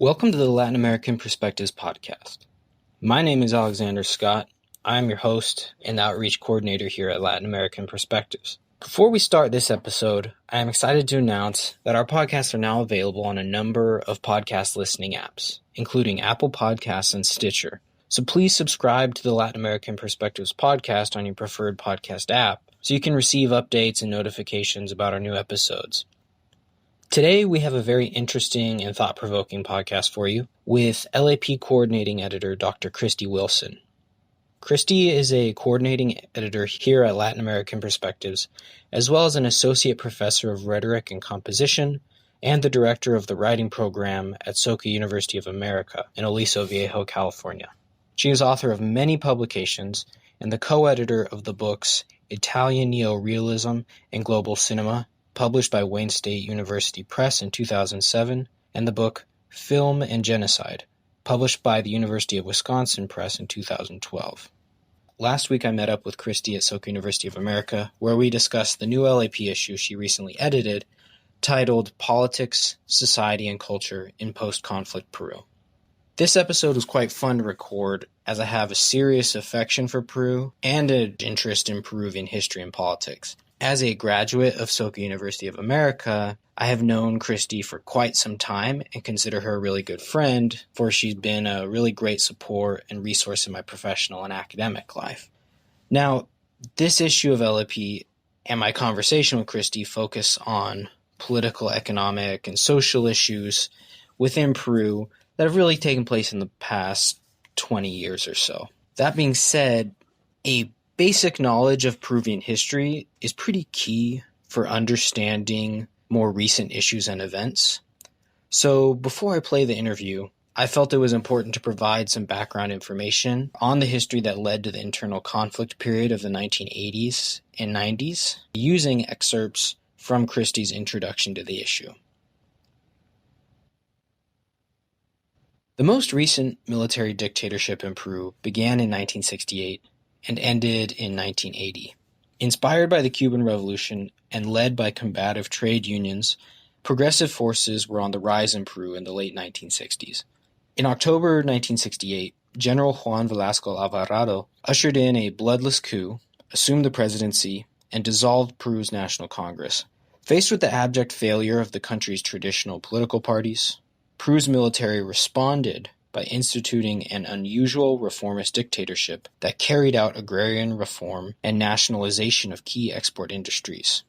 Welcome to the Latin American Perspectives podcast. My name is Alexander Scott. I am your host and outreach coordinator here at Latin American Perspectives. Before we start this episode, I am excited to announce that our podcasts are now available on a number of podcast listening apps, including Apple Podcasts and Stitcher. So please subscribe to the Latin American Perspectives podcast on your preferred podcast app so you can receive updates and notifications about our new episodes. Today, we have a very interesting and thought-provoking podcast for you with LAP coordinating editor Dr. Kristi Wilson. Kristi is a coordinating editor here at Latin American Perspectives, as well as an associate professor of rhetoric and composition and the director of the writing program at Soka University of America in Aliso Viejo, California. She is author of many publications and the co-editor of the books Italian Neo-Realism and Global Cinema, published by Wayne State University Press in 2007, and the book Film and Genocide, published by the University of Wisconsin Press in 2012. Last week I met up with Kristi at Soka University of America, where we discussed the new LAP issue she recently edited, titled Politics, Society, and Culture in Post-Conflict Peru. This episode was quite fun to record, as I have a serious affection for Peru and an interest in Peruvian history and politics. As a graduate of Soka University of America, I have known Kristi for quite some time and consider her a really good friend, for she's been a really great support and resource in my professional and academic life. Now, this issue of LAP and my conversation with Kristi focus on political, economic, and social issues within Peru that have really taken place in the past 20 years or so. That being said, a basic knowledge of Peruvian history is pretty key for understanding more recent issues and events. So before I play the interview, I felt it was important to provide some background information on the history that led to the internal conflict period of the 1980s and 90s, using excerpts from Kristi's introduction to the issue. The most recent military dictatorship in Peru began in 1968 and ended in 1980. Inspired by the Cuban Revolution and led by combative trade unions, progressive forces were on the rise in Peru in the late 1960s. In October 1968, General Juan Velasco Alvarado ushered in a bloodless coup, assumed the presidency, and dissolved Peru's National Congress. Faced with the abject failure of the country's traditional political parties, Peru's military responded by instituting an unusual reformist dictatorship that carried out agrarian reform and nationalization of key export industries.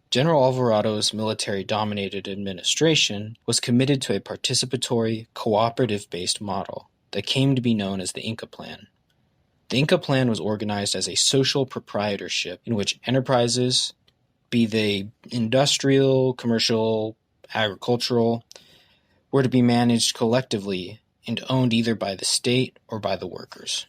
General Alvarado's military-dominated administration was committed to a participatory, cooperative-based model that came to be known as the Inca Plan. The Inca Plan was organized as a social proprietorship in which enterprises, be they industrial, commercial, agricultural, were to be managed collectively and owned either by the state or by the workers.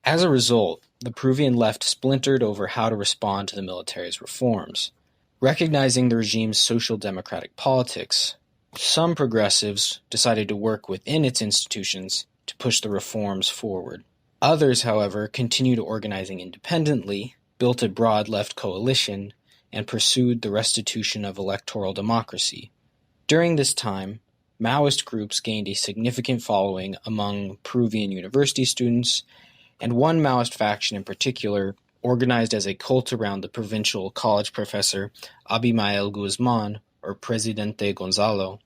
As a result, the Peruvian left splintered over how to respond to the military's reforms. Recognizing the regime's social democratic politics, some progressives decided to work within its institutions to push the reforms forward. Others, however, continued organizing independently, built a broad left coalition, and pursued the restitution of electoral democracy. During this time, Maoist groups gained a significant following among Peruvian university students, and one Maoist faction in particular organized as a cult around the provincial college professor Abimael Guzman, or Presidente Gonzalo,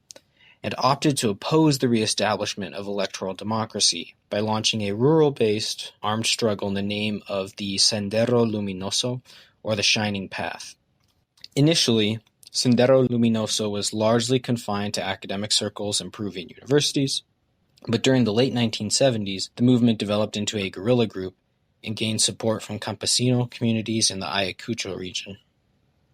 and opted to oppose the reestablishment of electoral democracy by launching a rural-based armed struggle in the name of the Sendero Luminoso, or the Shining Path. Initially, Sendero Luminoso was largely confined to academic circles and Peruvian universities, but during the late 1970s, the movement developed into a guerrilla group and gained support from campesino communities in the Ayacucho region.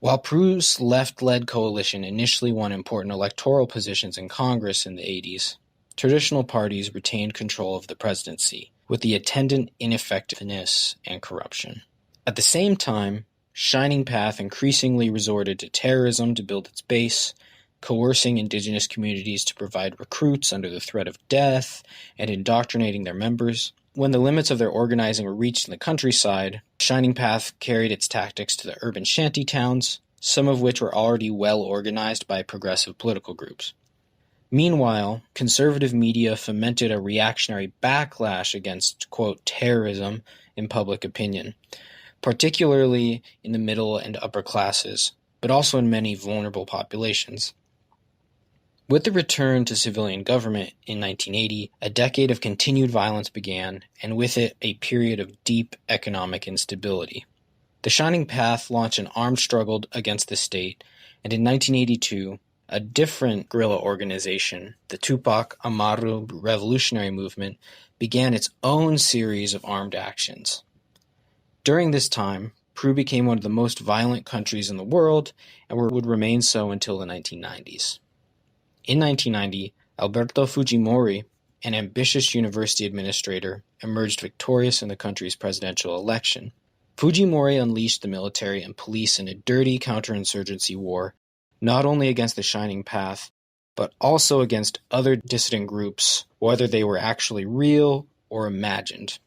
While Peru's left-led coalition initially won important electoral positions in Congress in the 80s, traditional parties retained control of the presidency, with the attendant ineffectiveness and corruption. At the same time, Shining Path increasingly resorted to terrorism to build its base, coercing indigenous communities to provide recruits under the threat of death, and indoctrinating their members. When the limits of their organizing were reached in the countryside, Shining Path carried its tactics to the urban shanty towns, some of which were already well organized by progressive political groups. Meanwhile, conservative media fomented a reactionary backlash against, quote, terrorism in public opinion, particularly in the middle and upper classes, but also in many vulnerable populations. With the return to civilian government in 1980, a decade of continued violence began, and with it a period of deep economic instability. The Shining Path launched an armed struggle against the state, and in 1982, a different guerrilla organization, the Tupac Amaru Revolutionary Movement, began its own series of armed actions. During this time, Peru became one of the most violent countries in the world and would remain so until the 1990s. In 1990, Alberto Fujimori, an ambitious university administrator, emerged victorious in the country's presidential election. Fujimori unleashed the military and police in a dirty counterinsurgency war, not only against the Shining Path, but also against other dissident groups, whether they were actually real or imagined.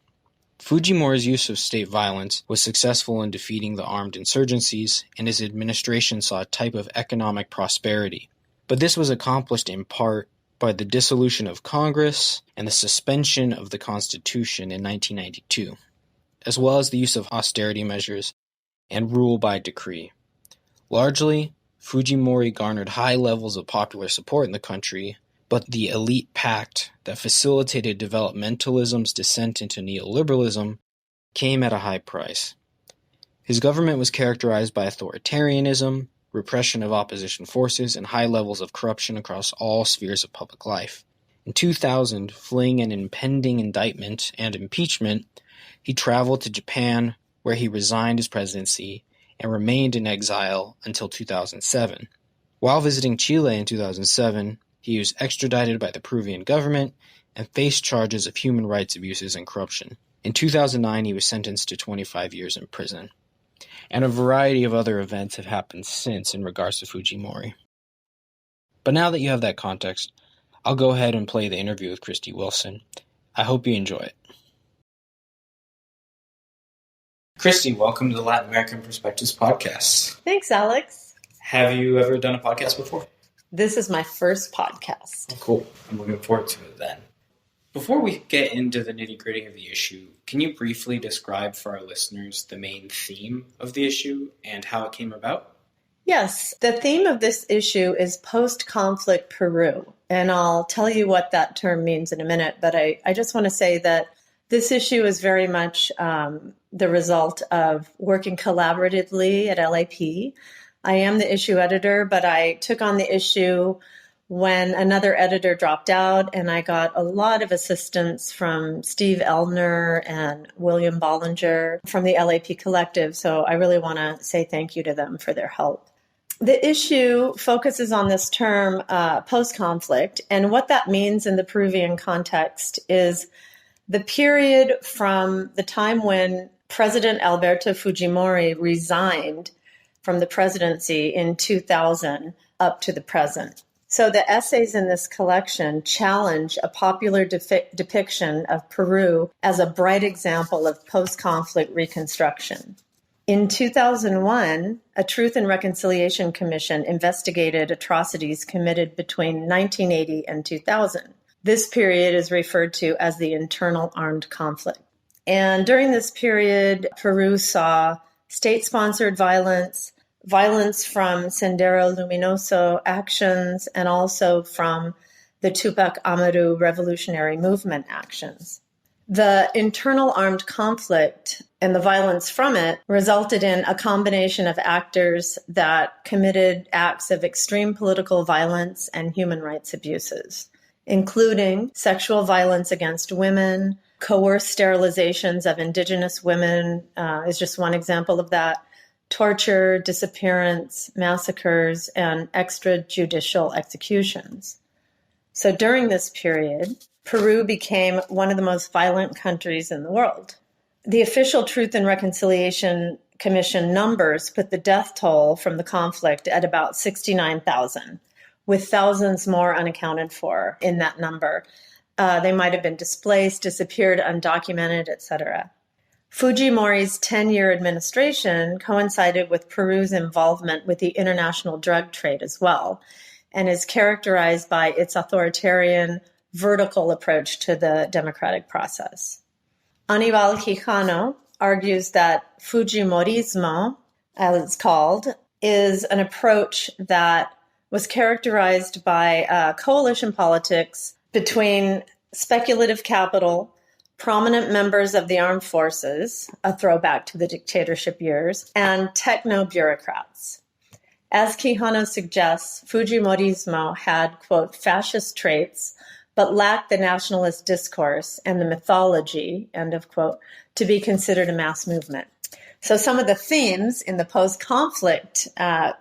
Fujimori's use of state violence was successful in defeating the armed insurgencies, and his administration saw a type of economic prosperity. But this was accomplished in part by the dissolution of Congress and the suspension of the Constitution in 1992, as well as the use of austerity measures and rule by decree. Largely, Fujimori garnered high levels of popular support in the country, but the elite pact that facilitated developmentalism's descent into neoliberalism came at a high price. His government was characterized by authoritarianism, repression of opposition forces, and high levels of corruption across all spheres of public life. In 2000, fleeing an impending indictment and impeachment, he traveled to Japan, where he resigned his presidency and remained in exile until 2007. While visiting Chile in 2007, he was extradited by the Peruvian government and faced charges of human rights abuses and corruption. In 2009, he was sentenced to 25 years in prison. And a variety of other events have happened since in regards to Fujimori. But now that you have that context, I'll go ahead and play the interview with Kristi Wilson. I hope you enjoy it. Kristi, welcome to the Latin American Perspectives podcast. Thanks, Alex. Have you ever done a podcast before? This is my first podcast. Oh, cool. I'm looking forward to it then. Before we get into the nitty-gritty of the issue, can you briefly describe for our listeners the main theme of the issue and how it came about? Yes, the theme of this issue is post-conflict Peru, and I'll tell you what that term means in a minute, but I just want to say that this issue is very much the result of working collaboratively at LAP. I am the issue editor, but I took on the issue when another editor dropped out, and I got a lot of assistance from Steve Eldner and William Bollinger from the LAP Collective, so I really want to say thank you to them for their help. The issue focuses on this term post-conflict, and what that means in the Peruvian context is the period from the time when President Alberto Fujimori resigned from the presidency in 2000 up to the present. So the essays in this collection challenge a popular depiction of Peru as a bright example of post-conflict reconstruction. In 2001, a Truth and Reconciliation Commission investigated atrocities committed between 1980 and 2000. This period is referred to as the internal armed conflict. And during this period, Peru saw state-sponsored violence from Sendero Luminoso actions, and also from the Tupac Amaru Revolutionary Movement actions. The internal armed conflict and the violence from it resulted in a combination of actors that committed acts of extreme political violence and human rights abuses, including sexual violence against women, coerced sterilizations of indigenous women is just one example of that, torture, disappearance, massacres, and extrajudicial executions. So during this period, Peru became one of the most violent countries in the world. The official Truth and Reconciliation Commission numbers put the death toll from the conflict at about 69,000, with thousands more unaccounted for in that number. They might have been displaced, disappeared, undocumented, etc. Fujimori's 10-year administration coincided with Peru's involvement with the international drug trade as well. and is characterized by its authoritarian, vertical approach to the democratic process. Aníbal Quijano argues that Fujimorismo, as it's called, is an approach that was characterized by coalition politics between speculative capital, prominent members of the armed forces, a throwback to the dictatorship years, and techno-bureaucrats. As Quijano suggests, Fujimorismo had, quote, fascist traits, but lacked the nationalist discourse and the mythology, end of quote, to be considered a mass movement. So some of the themes in the post-conflict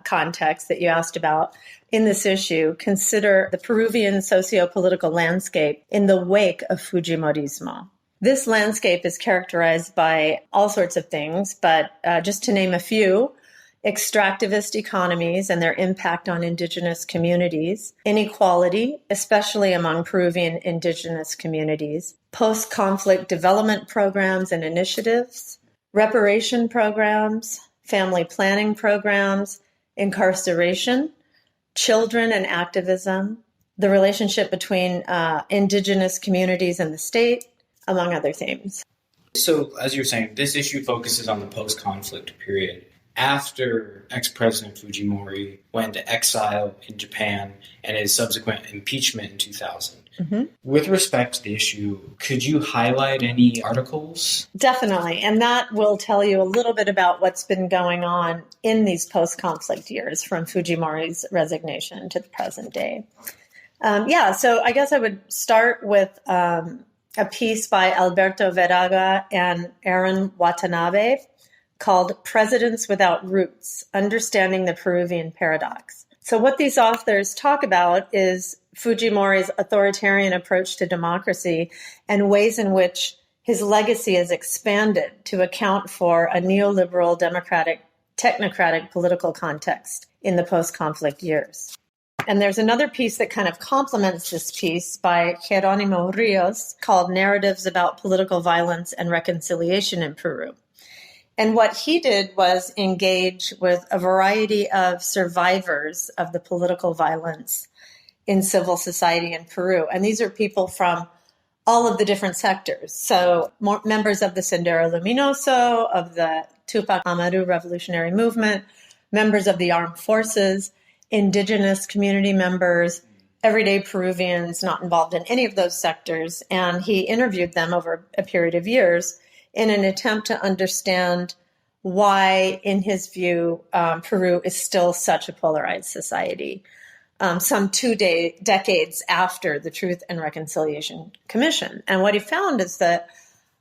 context that you asked about in this issue consider the Peruvian socio-political landscape in the wake of Fujimorismo. This landscape is characterized by all sorts of things, but just to name a few: extractivist economies and their impact on indigenous communities, inequality, especially among Peruvian indigenous communities, post-conflict development programs and initiatives, reparation programs, family planning programs, incarceration, children and activism, the relationship between indigenous communities and the state, among other themes. So, as you're saying, this issue focuses on the post-conflict period, after ex-President Fujimori went into exile in Japan and his subsequent impeachment in 2000. Mm-hmm. With respect to the issue, could you highlight any articles? Definitely, and that will tell you a little bit about what's been going on in these post-conflict years from Fujimori's resignation to the present day. So I guess I would start with a piece by Alberto Fujimori and Aaron Watanabe called Presidents Without Roots, Understanding the Peruvian Paradox. So what these authors talk about is Fujimori's authoritarian approach to democracy and ways in which his legacy is expanded to account for a neoliberal, democratic, technocratic political context in the post-conflict years. And there's another piece that kind of complements this piece by Jerónimo Rios called Narratives About Political Violence and Reconciliation in Peru. And what he did was engage with a variety of survivors of the political violence in civil society in Peru. And these are people from all of the different sectors. So members of the Sendero Luminoso, of the Tupac Amaru Revolutionary Movement, members of the armed forces, indigenous community members, everyday Peruvians not involved in any of those sectors. And he interviewed them over a period of years in an attempt to understand why, in his view, Peru is still such a polarized society, some 2 decades after the Truth and Reconciliation Commission. And what he found is that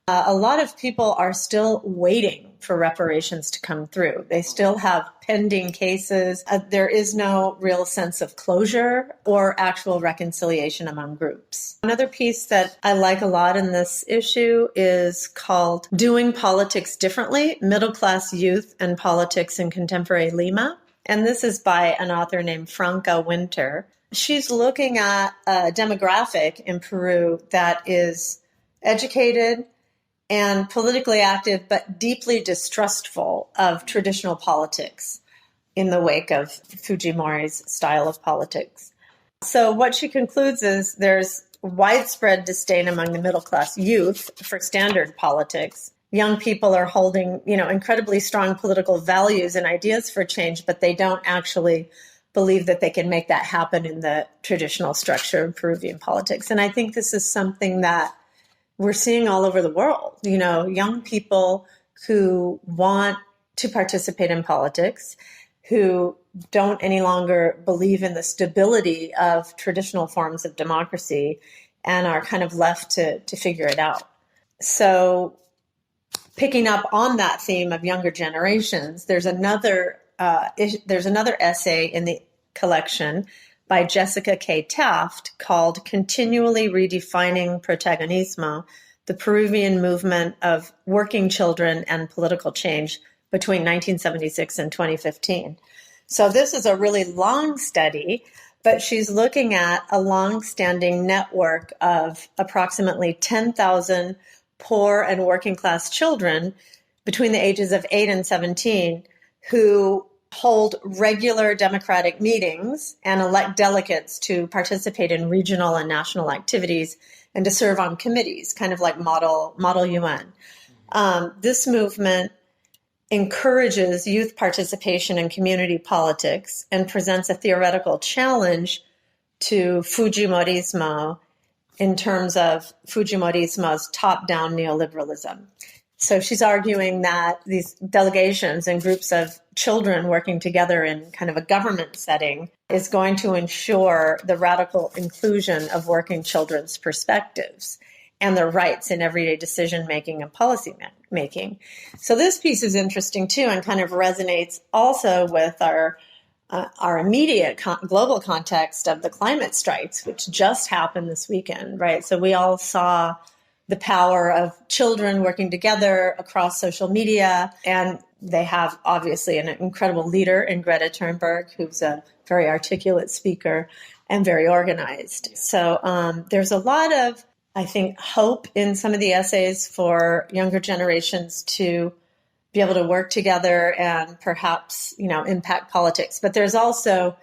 a lot of people are still waiting for reparations to come through. They still have pending cases. There is no real sense of closure or actual reconciliation among groups. Another piece that I like a lot in this issue is called Doing Politics Differently, Middle-Class Youth and Politics in Contemporary Lima. And this is by an author named Franca Winter. She's looking at a demographic in Peru that is educated and politically active, but deeply distrustful of traditional politics in the wake of Fujimori's style of politics. So what she concludes is there's widespread disdain among the middle-class youth for standard politics. Young people are holding, incredibly strong political values and ideas for change, but they don't actually believe that they can make that happen in the traditional structure of Peruvian politics. And I think this is something that we're seeing all over the world, young people who want to participate in politics, who don't any longer believe in the stability of traditional forms of democracy and are kind of left to figure it out. So picking up on that theme of younger generations, there's another essay in the collection by Jessica K. Taft called Continually Redefining Protagonismo, the Peruvian Movement of Working Children and Political Change between 1976 and 2015. So this is a really long study, but she's looking at a long-standing network of approximately 10,000 poor and working class children between the ages of 8 and 17 who hold regular democratic meetings and elect delegates to participate in regional and national activities and to serve on committees, kind of like model UN. This movement encourages youth participation in community politics and presents a theoretical challenge to Fujimorismo in terms of Fujimorismo's top-down neoliberalism. So she's arguing that these delegations and groups of children working together in kind of a government setting is going to ensure the radical inclusion of working children's perspectives and their rights in everyday decision-making and policy-making. So this piece is interesting, too, and kind of resonates also with our immediate global context of the climate strikes, which just happened this weekend, right? So we all saw the power of children working together across social media, and they have obviously an incredible leader in Greta Thunberg, who's a very articulate speaker and very organized. So there's a lot of, I think, hope in some of the essays for younger generations to be able to work together and perhaps, impact politics. But there's also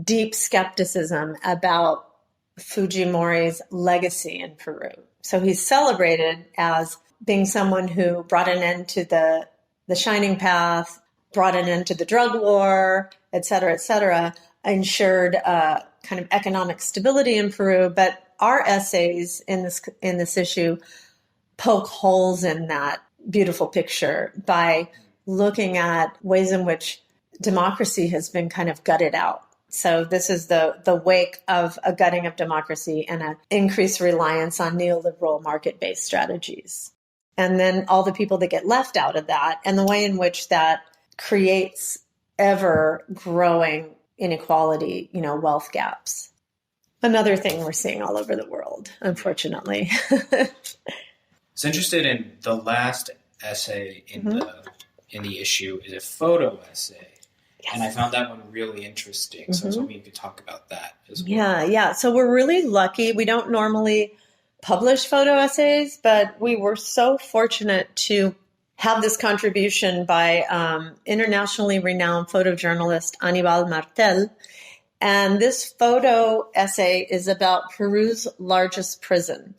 deep skepticism about Fujimori's legacy in Peru. So he's celebrated as being someone who brought an end to the shining path, brought an end to the drug war, et cetera, ensured kind of economic stability in Peru. But our essays in this issue poke holes in that beautiful picture by looking at ways in which democracy has been kind of gutted out. So this is the wake of a gutting of democracy and an increased reliance on neoliberal market-based strategies. And then all the people that get left out of that and the way in which that creates ever-growing inequality, wealth gaps. Another thing we're seeing all over the world, unfortunately. I was interested in the last essay in the issue is a photo essay. Yes. And I found that one really interesting. So I was hoping you could talk about that as well. Yeah. So we're really lucky. We don't normally publish photo essays, but we were so fortunate to have this contribution by internationally renowned photojournalist Aníbal Martel. And this photo essay is about Peru's largest prison.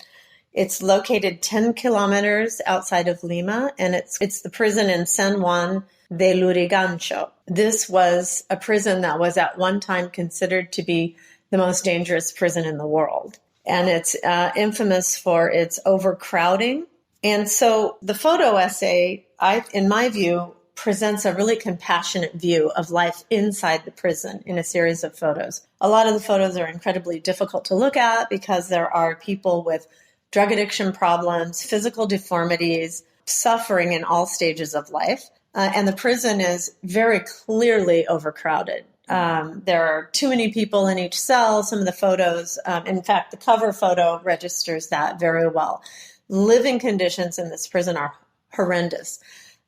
It's located 10 kilometers outside of Lima, and it's the prison in San Juan de Lurigancho. This was a prison that was at one time considered to be the most dangerous prison in the world. And it's infamous for its overcrowding. And so the photo essay, in my view, presents a really compassionate view of life inside the prison in a series of photos. A lot of the photos are incredibly difficult to look at because there are people with drug addiction problems, physical deformities, suffering in all stages of life. And the prison is very clearly overcrowded. There are too many people in each cell. Some of the photos, in fact, the cover photo registers that very well. Living conditions in this prison are horrendous.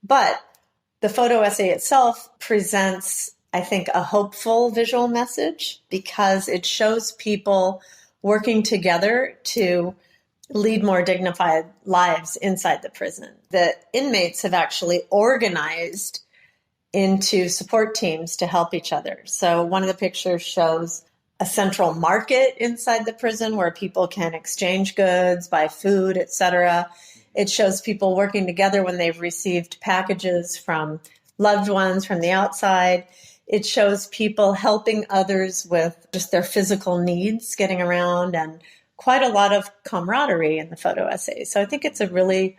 But the photo essay itself presents, I think, a hopeful visual message because it shows people working together to lead more dignified lives inside the prison. The inmates have actually organized into support teams to help each other. So one of the pictures shows a central market inside the prison where people can exchange goods, buy food, etc. It shows people working together when they've received packages from loved ones from the outside. It shows people helping others with just their physical needs, getting around, and quite a lot of camaraderie in the photo essay. So I think it's a really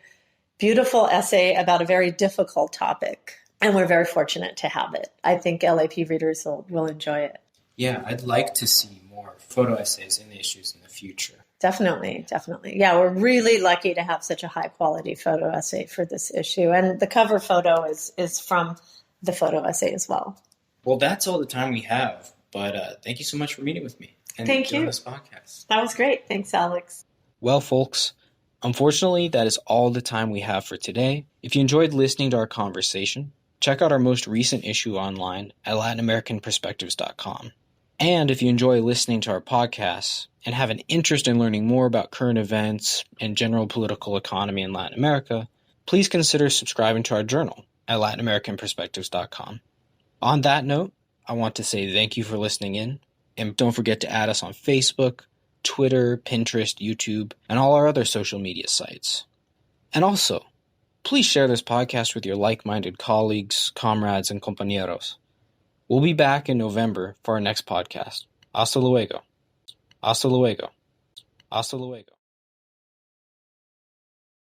beautiful essay about a very difficult topic, and we're very fortunate to have it. I think LAP readers will enjoy it. Yeah, I'd like to see more photo essays in the issues in the future. Definitely. Yeah, we're really lucky to have such a high-quality photo essay for this issue, and the cover photo is from the photo essay as well. Well, that's all the time we have, but thank you so much for meeting with me. Thank you. This podcast. That was great. Thanks, Alex. Well, folks, unfortunately, that is all the time we have for today. If you enjoyed listening to our conversation, check out our most recent issue online at LatinAmericanPerspectives.com. And if you enjoy listening to our podcasts and have an interest in learning more about current events and general political economy in Latin America, please consider subscribing to our journal at LatinAmericanPerspectives.com. On that note, I want to say thank you for listening in, and don't forget to add us on Facebook, Twitter, Pinterest, YouTube, and all our other social media sites. And also, please share this podcast with your like-minded colleagues, comrades, and compañeros. We'll be back in November for our next podcast. Hasta luego. Hasta luego. Hasta luego.